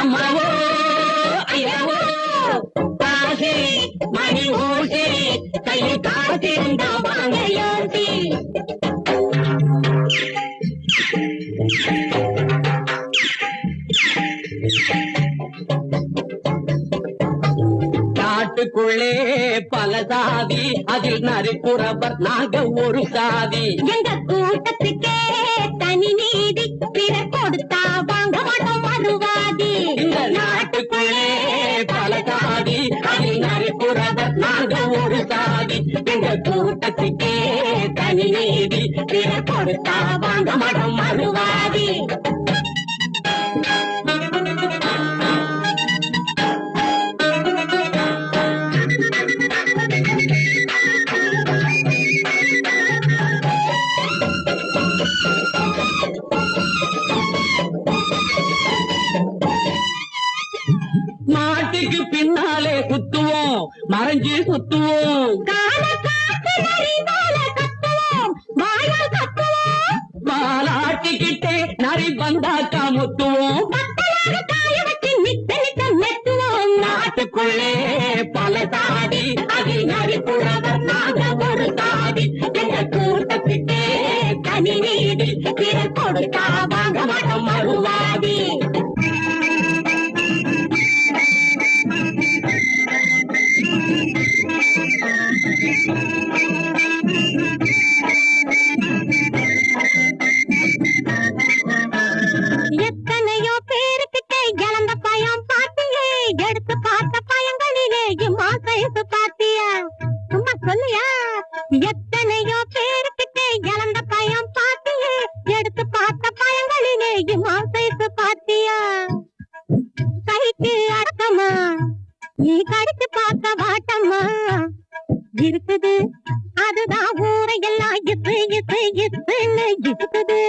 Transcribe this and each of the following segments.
அம்மாவோ ஐயாவோ காசே மணி ஓசே கையில் காத்திருந்த வாங்க யோசி. காட்டுக்குள்ளே பல சாதி அதில் நரிப்புறவர் நாங்க ஒரு சாதி. எங்க கூட்டத்துக்கே தனி நீதி பிற கொடுத்தா வாங்க மாட்டோம் மறுவாதி. இந்த நாட்டுக்குள்ளே பல சாதி அதில் நரிப்புறவர் நாங்க ஒரு சாதி. எங்க கூட்டத்துக்கே தனி நீதி பிற கொடுத்தா வாங்க மாட்டோம் மறுவாதி. மாட்டுக்கு பின்னாலே குத்துவோம் மறைஞ்சு குத்துவோம். மாலாட்டிக்கிட்டே நரி வந்தாக்கா முத்துவோம். நாட்டுக்குள்ளே பல சாதி அதில் நரி புறவர் நாங்க ஒரு சாதி. எங்க கூட்டத்துக்கே தனி நீதி பிற கொடுத்தா வாங்க மாட்டோம் மறுவாதி. எத்தனையோ பேருக்கிட்ட இழந்த பயம் பாத்தியே, எடுத்து பார்த்த பயங்களிலே மாசைசு பாத்தியா, சும்மா சொல்லியா. எத்தனையோ பேருக்கிட்ட இழந்த பயம் பாத்தியே, எடுத்து பார்த்த பயங்களிலே மாசைசு பாத்தியா. கைக்கு அடக்கமா நீ கடிச்சு பார்த்த வாட்டம்மா இருக்குது, அதுதான் ஊரையெல்லாம் இசு இசு இசுன்னு இருக்குது.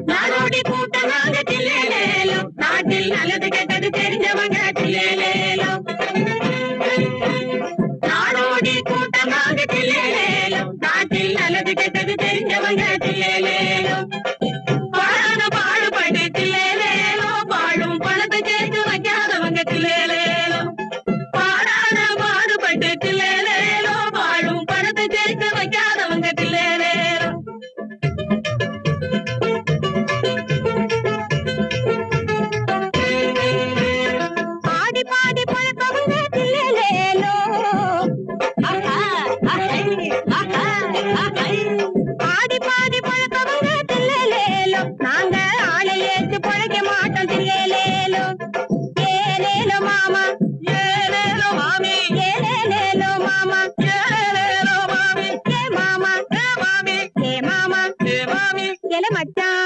நாடோடி கூட்டமாக தில்லேலேலம், நாட்டில் நல்லது கெட்டது தெரிஞ்சவங்க தில்லேலேலம். நாடோடி கூட்டமாக தில்லேலேலம், நாட்டில் நல்லது கெட்டது தெரிஞ்சவங்க தில்லேலேலம். பாடான பாடுபட்டு தில்லேலேலம், பாடும் பணத்தை சேர்த்து வைக்காதவங்க தில்லேலேலம். பாடான பாடுபட்டு தில்லேலேலம், பாடும் பணத்தை சேர்த்து வைக்காதவங்க தில்லேலேலம். பாடி பாடி பழக்கவங்க தில்லேலேலோ, பாடி பாடி பழக்கவங்க தில்லேலேலோ. நாங்க ஆளை ஏற்று பழக்க மாட்டோம் தில்லேலேலோ. ஏலேலோ மாமா ஏலேலோ மாமி, ஏலேலேலோ மாமா ஏலேலோ மாமி, ஏ மாமா ஏ மாமி, ஏ மாமா ஏ மாமி, ஏல மச்சான்